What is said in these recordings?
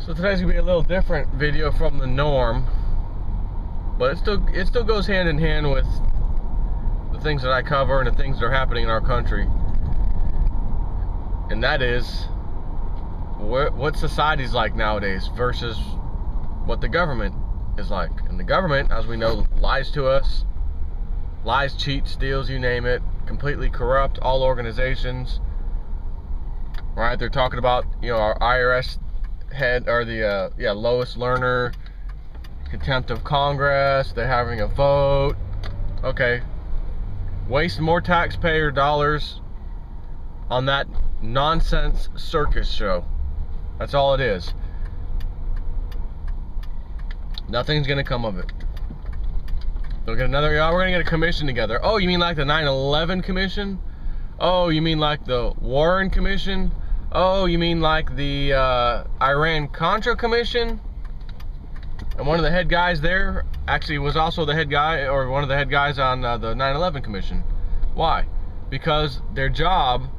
So today's gonna be a little different video from the norm, but it still goes hand in hand with the things that I cover and the things that are happening in our country. And that is what society's like nowadays versus what the government is like. And the government, as we know, lies to us, lies, cheats, steals, you name it, completely corrupt all organizations. Right? They're talking about, our IRS head, or the Lois Lerner, contempt of Congress. They're having a vote. Okay, waste more taxpayer dollars on that nonsense circus show. That's all it is. Nothing's gonna come of it. We'll get another. We're gonna get a commission together. Oh, you mean like the 9/11 commission? Oh, you mean like the Warren commission? Oh, you mean like the Iran-Contra commission? And one of the head guys there actually was also the head guy, or one of the head guys on the 9/11 commission. Why? Because their job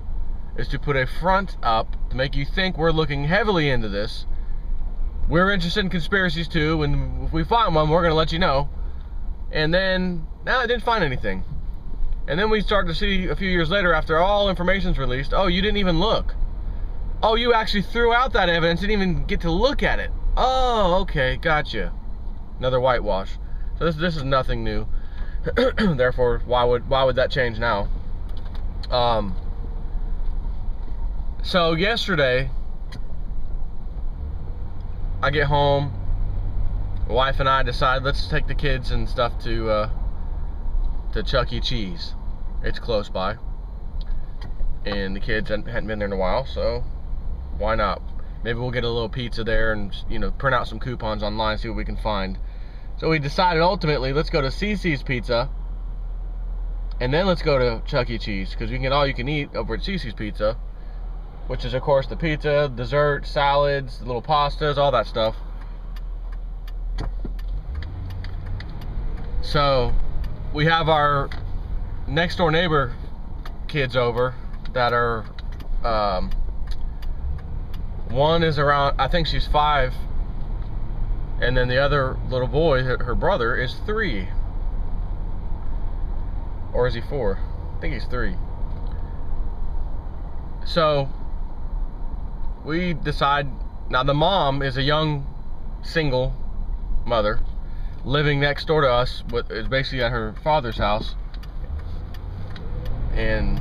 is to put a front up to make you think we're looking heavily into this. We're interested in conspiracies too, and if we find one, we're going to let you know. And then, I didn't find anything. And then we start to see a few years later, after all information's released, oh, you didn't even look. Oh, you actually threw out that evidence, didn't even get to look at it. Oh, okay, gotcha. Another whitewash. So this is nothing new. Therefore, why would that change now? So yesterday, I get home. My wife and I decide, let's take the kids and stuff to Chuck E. Cheese. It's close by, and the kids hadn't been there in a while, so why not? Maybe we'll get a little pizza there and, print out some coupons online, see what we can find. So we decided ultimately, let's go to CiCi's Pizza, and then let's go to Chuck E. Cheese, because we can get all you can eat over at CiCi's Pizza, which is, of course, the pizza, dessert, salads, little pastas, all that stuff. So we have our next door neighbor kids over that are, one is around, I think she's 5, and then the other little boy, her brother, is 3. Or is he 4? I think he's 3. So we decide, now the mom is a young single mother living next door to us, is basically at her father's house. And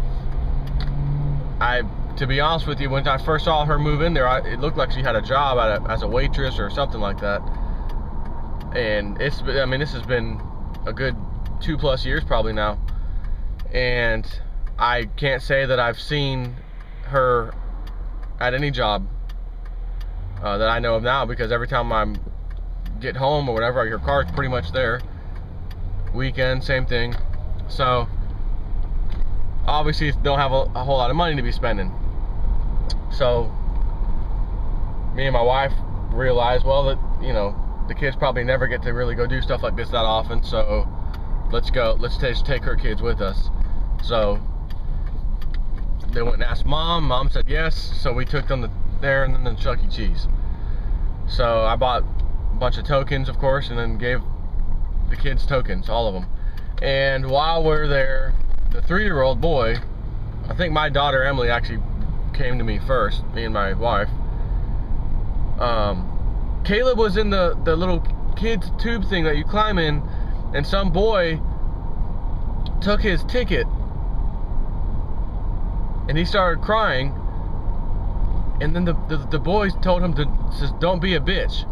to be honest with you, when I first saw her move in there, it looked like she had a job as a waitress or something like that. And this has been a good 2+ years probably now. And I can't say that I've seen her at any job that I know of now, because every time I get home or whatever, her car's pretty much there. Weekend, same thing. So obviously don't have a whole lot of money to be spending. So me and my wife realized, well, that the kids probably never get to really go do stuff like this that often, so let's take her kids with us. So they went and asked mom said yes, so we took them there, and then to Chuck E. Cheese. So I bought a bunch of tokens, of course, and then gave the kids tokens, all of them. And while we're there, the 3-year-old boy, I think my daughter Emily actually came to me first, me and my wife. Caleb was in the little kids tube thing that you climb in, and some boy took his ticket, and he started crying. And then the boys told him says, don't be a bitch.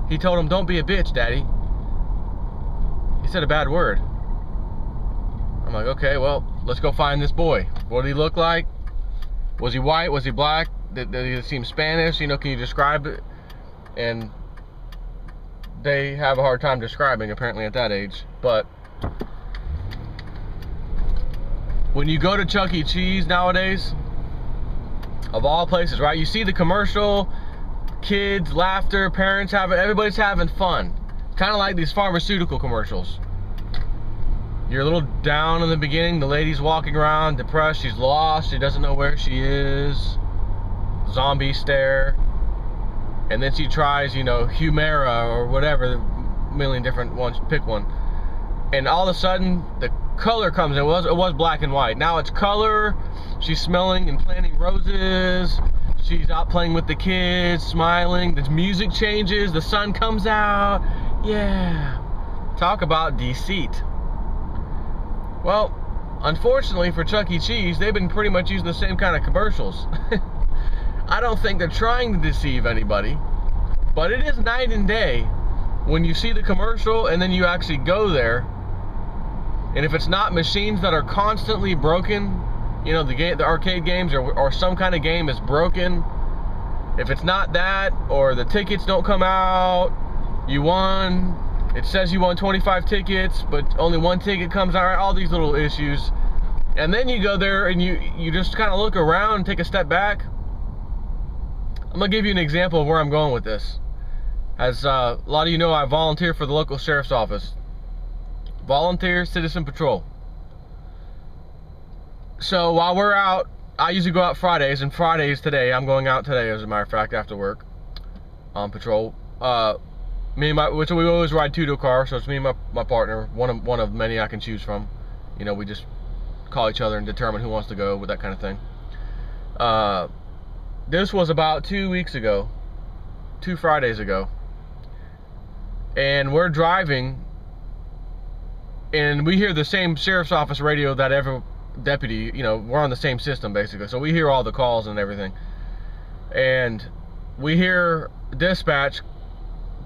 He told him, don't be a bitch, Daddy. He said a bad word. I'm like, okay, well, let's go find this boy. What did he look like? Was he white? Was he black? Did he seem Spanish? Can you describe it? And they have a hard time describing, apparently, at that age. But when you go to Chuck E. Cheese nowadays, of all places, right? You see the commercial, kids, laughter, parents everybody's having fun. Kind of like these pharmaceutical commercials. You're a little down in the beginning. The lady's walking around depressed. She's lost. She doesn't know where she is. Zombie stare. and then she tries, you know, Humira or whatever, a million different ones, pick one, and all of a sudden the color comes in. It was black and white. Now it's color. She's smelling and planting roses. She's out playing with the kids, smiling. The music changes. The sun comes out. Yeah. Talk about deceit. Well, unfortunately for Chuck E. Cheese, they've been pretty much using the same kind of commercials. I don't think they're trying to deceive anybody, but it is night and day when you see the commercial and then you actually go there. And if it's not machines that are constantly broken, you know, the arcade games or some kind of game is broken, if it's not that, or the tickets don't come out, you won, it says you won 25 tickets, but only one ticket comes out, all these little issues. And then you go there and you just kind of look around and take a step back. I'm going to give you an example of where I'm going with this. As a lot of you know, I volunteer for the local sheriff's office. Volunteer Citizen Patrol. So while we're out, I usually go out Fridays, and Fridays today, I'm going out today as a matter of fact after work on patrol. Which we always ride two to a car, so it's me and my partner, one of many I can choose from. You know, we just call each other and determine who wants to go with that kind of thing. This was about 2 weeks ago, 2 Fridays ago, and we're driving, and we hear the same sheriff's office radio that every deputy, you know, we're on the same system basically, so we hear all the calls and everything, and we hear dispatch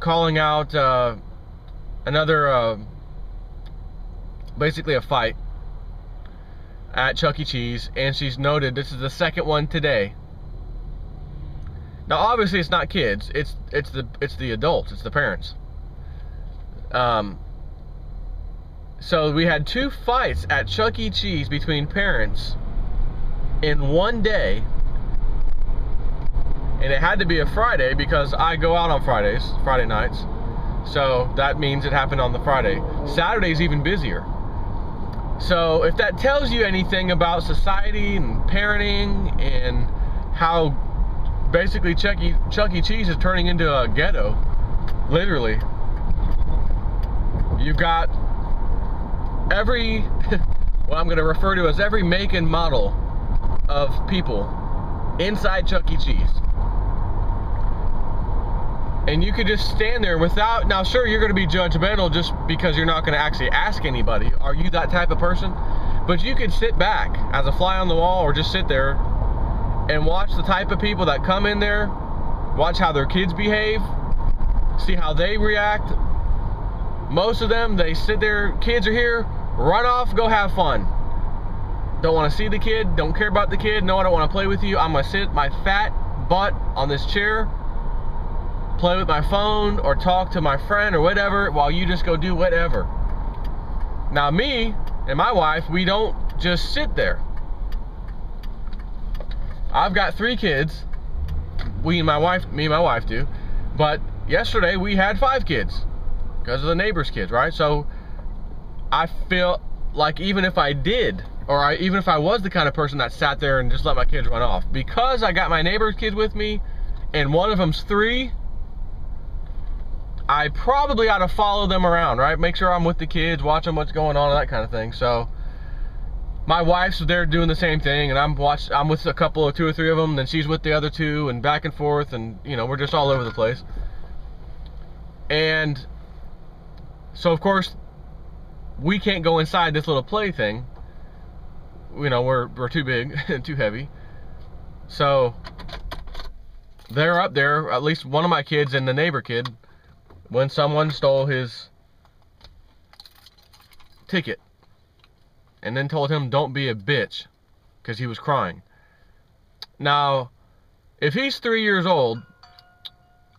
calling out another basically a fight at Chuck E. Cheese, and she's noted this is the second one today. Now obviously it's not kids, it's the adults, it's the parents. So we had 2 fights at Chuck E. Cheese between parents in one day. And it had to be a Friday because I go out on Friday nights. So that means it happened on the Friday. Saturday's even busier. So if that tells you anything about society and parenting and how basically Chuck E. Cheese is turning into a ghetto, literally. You've got every, what I'm going to refer to as every make and model of people inside Chuck E. Cheese. And you could just stand there without, now sure, you're going to be judgmental just because you're not going to actually ask anybody, are you that type of person? But you could sit back as a fly on the wall, or just sit there and watch the type of people that come in there, watch how their kids behave, see how they react. Most of them, they sit there, kids are here, run off, go have fun. Don't want to see the kid, don't care about the kid, no, I don't want to play with you, I'm going to sit my fat butt on this chair, play with my phone, or talk to my friend or whatever, while you just go do whatever. Now me and my wife, we don't just sit there. I've got 3 kids. Me and my wife do. But yesterday we had 5 kids because of the neighbor's kids, right? So I feel like even if I did, or even if I was the kind of person that sat there and just let my kids run off, because I got my neighbor's kids with me and one of them's 3, I probably ought to follow them around, right? Make sure I'm with the kids, watching what's going on and that kind of thing. So my wife's there doing the same thing, and I'm with a couple or 2 or 3 of them, then she's with the other 2, and back and forth, and you know, we're just all over the place. And so of course we can't go inside this little play thing. You know, we're too big and too heavy. So they're up there, at least one of my kids and the neighbor kid, when someone stole his ticket and then told him don't be a bitch because he was crying. Now, if he's 3 years old,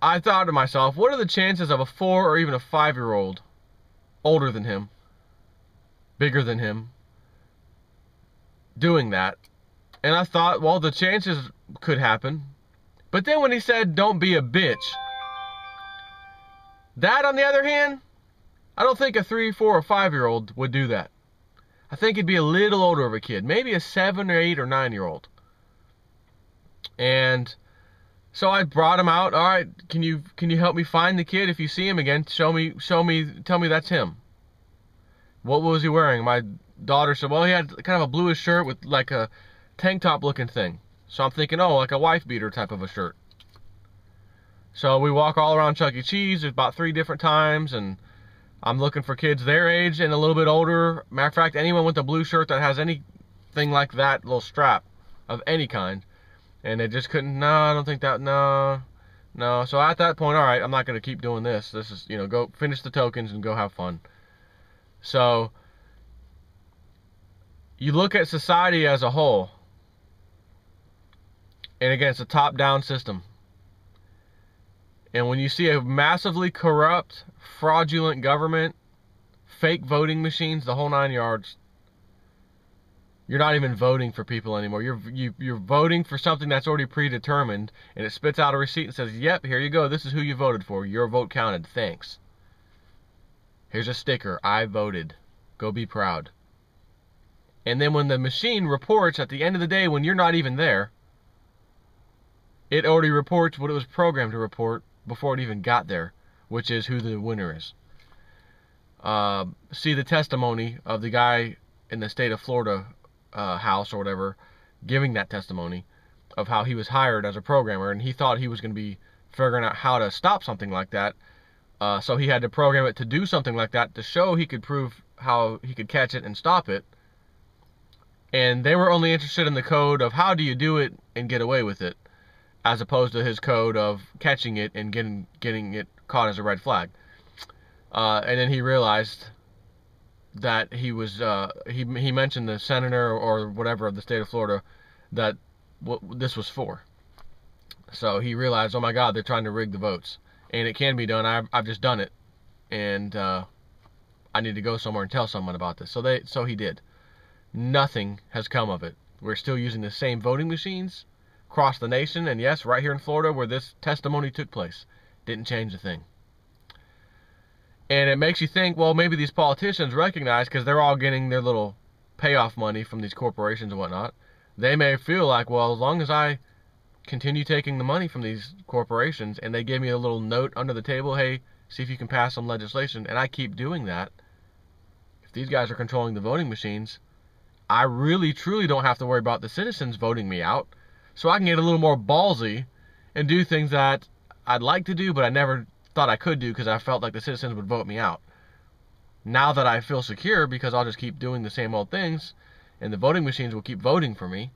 I thought to myself, what are the chances of a 4 or even a 5-year-old older than him, bigger than him, doing that? And I thought, well, the chances could happen. But then when he said don't be a bitch, that, on the other hand, I don't think a 3, 4, or 5-year-old would do that. I think it'd be a little older of a kid, maybe a 7 or 8 or 9-year-old. And So I brought him out. All right, can you help me find the kid? If you see him again, tell me, that's him. What was he wearing? My daughter said, well, he had kind of a bluish shirt with like a tank top looking thing. So I'm thinking, oh, like a wife beater type of a shirt. So we walk all around Chuck E. Cheese. There's about 3 different times, and I'm looking for kids their age and a little bit older. Matter of fact, anyone with a blue shirt that has anything like that little strap of any kind. And they just couldn't, no, I don't think that, no. So at that point, all right, I'm not going to keep doing this. This is, go finish the tokens and go have fun. So you look at society as a whole, and again, it's a top-down system. And when you see a massively corrupt, fraudulent government, fake voting machines, the whole 9 yards, you're not even voting for people anymore. You're voting for something that's already predetermined, and it spits out a receipt and says, yep, here you go. This is who you voted for. Your vote counted. Thanks. Here's a sticker. I voted. Go be proud. And then when the machine reports at the end of the day when you're not even there, it already reports what it was programmed to report before it even got there, which is who the winner is. See the testimony of the guy in the state of Florida house or whatever giving that testimony of how he was hired as a programmer, and he thought he was going to be figuring out how to stop something like that. So he had to program it to do something like that to show he could prove how he could catch it and stop it. And they were only interested in the code of how do you do it and get away with it, as opposed to his code of catching it and getting it caught as a red flag. And then he realized that he was he mentioned the senator or whatever of the state of Florida that what this was for. So he realized, oh my God, they're trying to rig the votes, and it can be done. I've just done it, and I need to go somewhere and tell someone about this. So he did. Nothing has come of it. We're still using the same voting machines across the nation, and yes, right here in Florida where this testimony took place. Didn't change a thing. And it makes you think, well, maybe these politicians recognize, because they're all getting their little payoff money from these corporations and whatnot, they may feel like, well, as long as I continue taking the money from these corporations and they give me a little note under the table, hey, see if you can pass some legislation, and I keep doing that, if these guys are controlling the voting machines, I really, truly don't have to worry about the citizens voting me out. So I can get a little more ballsy and do things that I'd like to do, but I never thought I could do because I felt like the citizens would vote me out. Now that I feel secure because I'll just keep doing the same old things and the voting machines will keep voting for me,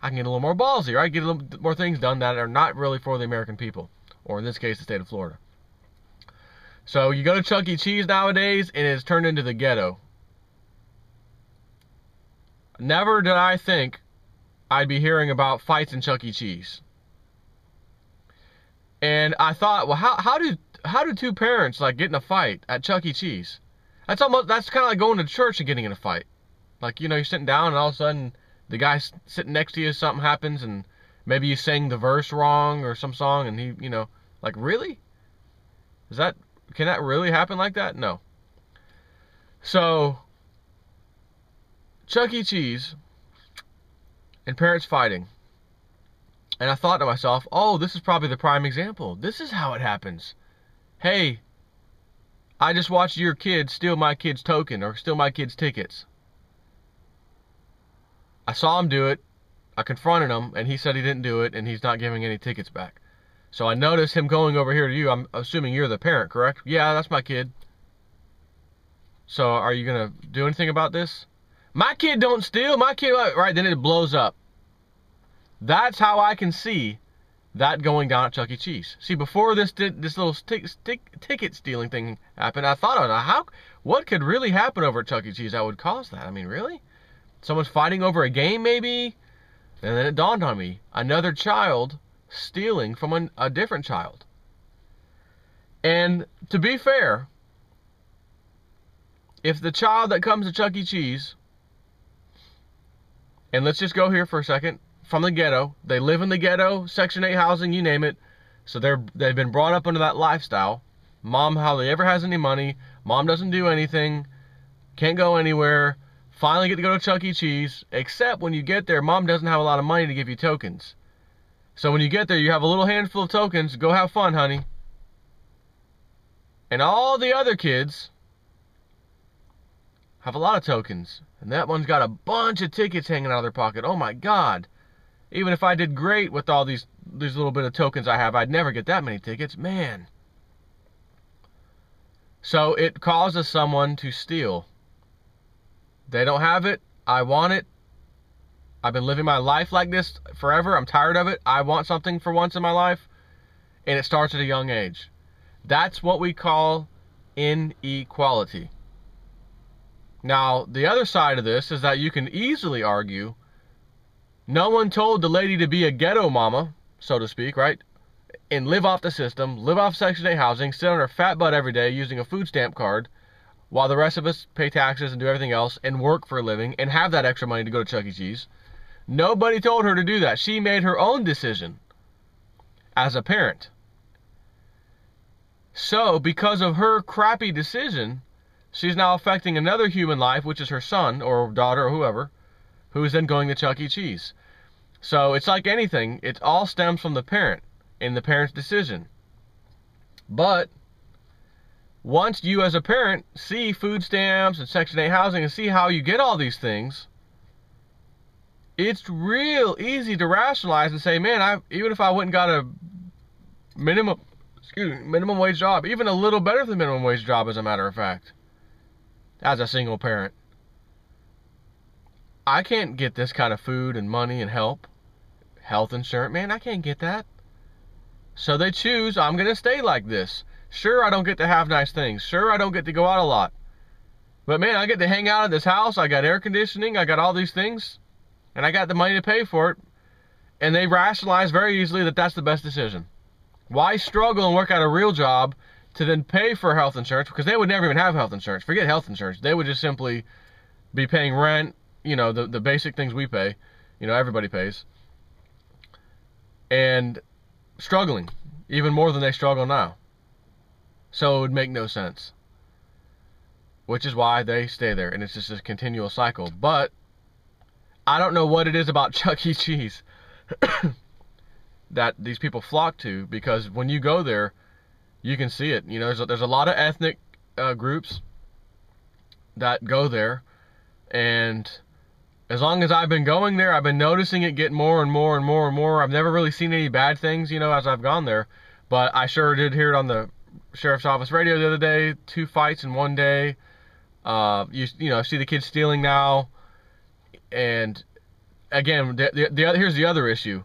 I can get a little more ballsy, right? Get a little more things done that are not really for the American people, or in this case, the state of Florida. So you go to Chuck E. Cheese nowadays, and it's turned into the ghetto. Never did I think I'd be hearing about fights in Chuck E. Cheese. And I thought, well, how do 2 parents like get in a fight at Chuck E. Cheese? That's kind of like going to church and getting in a fight. Like, you're sitting down and all of a sudden the guy sitting next to you, something happens, and maybe you sang the verse wrong or some song, and he, like, really? Can that really happen like that? No. So Chuck E. Cheese and parents fighting. And I thought to myself, oh, this is probably the prime example. This is how it happens. Hey, I just watched your kid steal my kid's token or steal my kid's tickets. I saw him do it. I confronted him, and he said he didn't do it, and he's not giving any tickets back. So I noticed him going over here to you. I'm assuming you're the parent, correct? Yeah, that's my kid. So are you going to do anything about this? My kid don't steal. My kid, right, then it blows up. That's how I can see that going down at Chuck E. Cheese. See, before this little ticket stealing thing happened, I thought, what could really happen over at Chuck E. Cheese that would cause that? I mean, really? Someone's fighting over a game, maybe? And then it dawned on me, another child stealing from a different child. And to be fair, if the child that comes to Chuck E. Cheese, and let's just go here for a second, from the ghetto, they live in the ghetto, Section 8 housing, you name it, so they've been brought up under that lifestyle. Mom hardly ever has any money, mom doesn't do anything, can't go anywhere, finally get to go to Chuck E. Cheese, except when you get there, mom doesn't have a lot of money to give you tokens. So when you get there, you have a little handful of tokens. Go have fun, honey. And all the other kids have a lot of tokens. And that one's got a bunch of tickets hanging out of their pocket. Oh my God. Even if I did great with all these little bit of tokens I have, I'd never get that many tickets. Man. So it causes someone to steal. They don't have it. I want it. I've been living my life like this forever. I'm tired of it. I want something for once in my life. And it starts at a young age. That's what we call inequality. Now, the other side of this is that you can easily argue, no one told the lady to be a ghetto mama, so to speak, right? And live off the system, live off Section 8 housing, sit on her fat butt every day using a food stamp card, while the rest of us pay taxes and do everything else and work for a living and have that extra money to go to Chuck E. Cheese. Nobody told her to do that. She made her own decision as a parent. So, because of her crappy decision, she's now affecting another human life, which is her son or daughter or whoever, who is then going to Chuck E. Cheese. So, it's like anything. It all stems from the parent and the parent's decision. But once you as a parent see food stamps and Section 8 housing and see how you get all these things, it's real easy to rationalize and say, man, even if I went and got a minimum wage job, even a little better than minimum wage job, as a matter of fact, as a single parent, I can't get this kind of food and money and health insurance. Man, I can't get that. So they choose, I'm going to stay like this. Sure, I don't get to have nice things. Sure, I don't get to go out a lot. But man, I get to hang out at this house. I got air conditioning. I got all these things. And I got the money to pay for it. And they rationalize very easily that that's the best decision. Why struggle and work at a real job to then pay for health insurance? Because they would never even have health insurance. Forget health insurance. They would just simply be paying rent, the basic things we pay. Everybody pays. And struggling even more than they struggle now. So it would make no sense. Which is why they stay there. And it's just a continual cycle. But I don't know what it is about Chuck E. Cheese that these people flock to, because when you go there, you can see it. There's a lot of ethnic groups that go there, and as long as I've been going there, I've been noticing it get more and more and more and more. I've never really seen any bad things, as I've gone there, but I sure did hear it on the sheriff's office radio the other day. 2 fights in one day. You see the kids stealing now. And again, here's the other issue.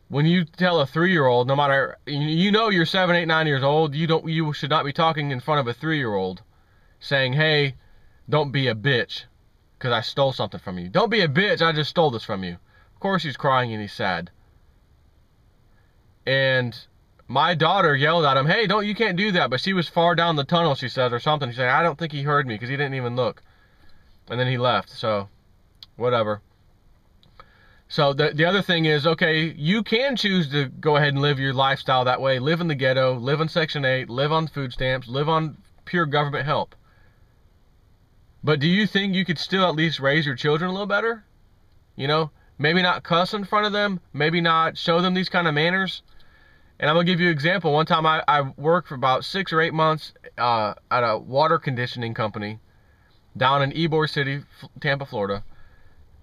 When you tell a 3-year-old, no matter, you're 7, 8, 9 years old, you should not be talking in front of a 3-year-old saying, hey, don't be a bitch because I stole something from you. Don't be a bitch, I just stole this from you. Of course he's crying and he's sad. And my daughter yelled at him, hey, you can't do that. But she was far down the tunnel, she says, or something. She said, I don't think he heard me because he didn't even look. And then he left, so whatever. So the other thing is, okay, you can choose to go ahead and live your lifestyle that way. Live in the ghetto, live on Section 8, live on food stamps, live on pure government help. But do you think you could still at least raise your children a little better? Maybe not cuss in front of them, maybe not show them these kind of manners. And I'm going to give you an example. One time I worked for about 6 or 8 months at a water conditioning company down in Ybor City, Tampa, Florida.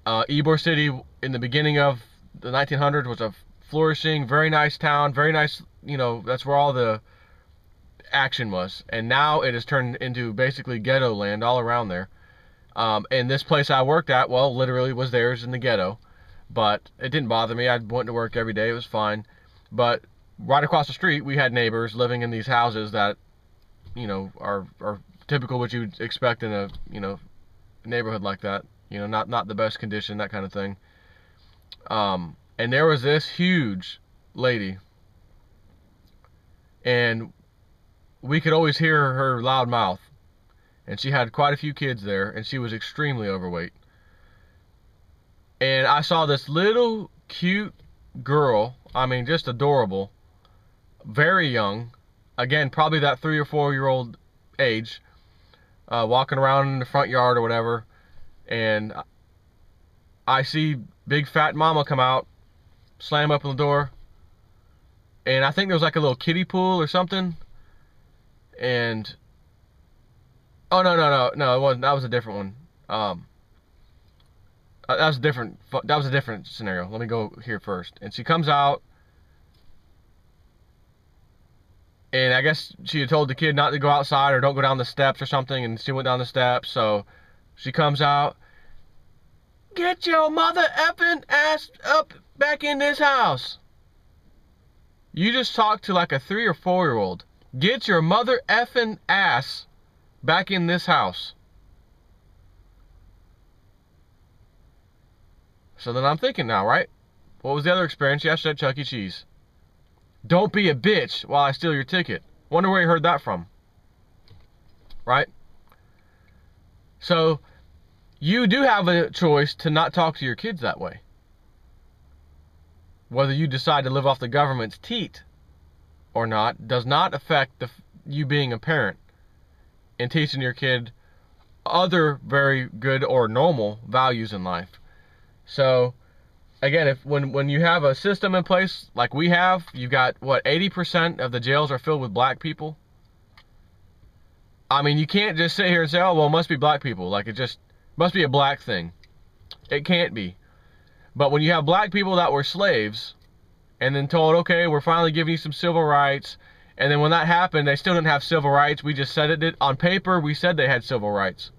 Ybor City in the beginning of the 1900s was a flourishing, very nice town, very nice, that's where all the action was. And now it has turned into basically ghetto land all around there. And this place I worked at, well, literally was theirs in the ghetto. But it didn't bother me. I went to work every day. It was fine. But right across the street, we had neighbors living in these houses that, are typical what you'd expect in a, neighborhood like that. Not the best condition, that kind of thing. And there was this huge lady, and we could always hear her loud mouth. And she had quite a few kids there, and she was extremely overweight. And I saw this little cute girl, just adorable, very young, again, probably that 3 or 4 year old age, walking around in the front yard or whatever, and I see big fat mama come out slam open the door, and I think there was like a little kiddie pool or something. And oh no, it wasn't. That was a different one. That was a different scenario. Let me go here first. And she comes out, and I guess she had told the kid not to go outside or don't go down the steps or something, and she went down the steps. So she comes out, get your mother effing ass up back in this house. You just talked to like a 3 or 4-year-old. Get your mother effing ass back in this house. So then I'm thinking now, right? What was the other experience yesterday at Chuck E. Cheese? Don't be a bitch while I steal your ticket. Wonder where you heard that from. Right? So, you do have a choice to not talk to your kids that way. Whether you decide to live off the government's teat or not does not affect you being a parent and teaching your kid other very good or normal values in life. So, again, when you have a system in place like we have, you've got, what, 80% of the jails are filled with black people? I mean, you can't just sit here and say, oh, well, it must be black people. Like, it just must be a black thing. It can't be. But when you have black people that were slaves and then told, okay, we're finally giving you some civil rights, and then when that happened, they still didn't have civil rights. We just said it. On paper, we said they had civil rights.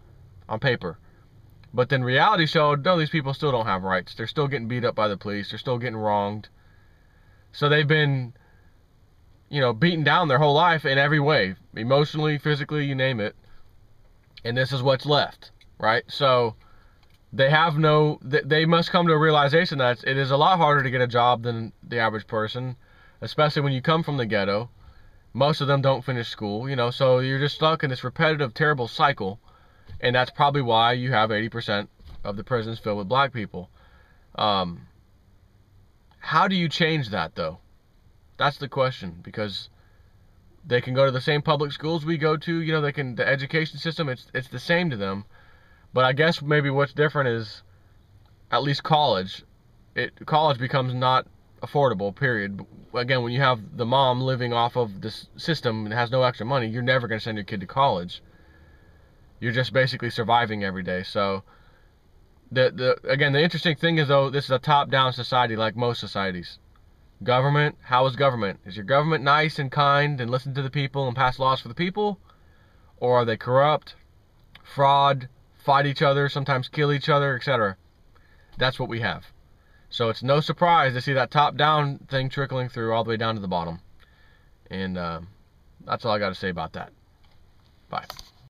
On paper. But then reality showed, no, these people still don't have rights. They're still getting beat up by the police. They're still getting wronged. So they've been, beaten down their whole life in every way. Emotionally, physically, you name it. And this is what's left, right? So they must come to a realization that it is a lot harder to get a job than the average person, especially when you come from the ghetto. Most of them don't finish school, so you're just stuck in this repetitive, terrible cycle. And that's probably why you have 80% of the prisons filled with black people. How do you change that, though? That's the question. Because they can go to the same public schools we go to. The education system, it's the same to them. But I guess maybe what's different is, at least college. College becomes not affordable, period. Again, when you have the mom living off of this system and has no extra money, you're never going to send your kid to college. You're just basically surviving every day. So, again, the interesting thing is, though, this is a top-down society like most societies. Government, how is government? Is your government nice and kind and listen to the people and pass laws for the people? Or are they corrupt, fraud, fight each other, sometimes kill each other, etc.? That's what we have. So it's no surprise to see that top-down thing trickling through all the way down to the bottom. And that's all I got to say about that. Bye.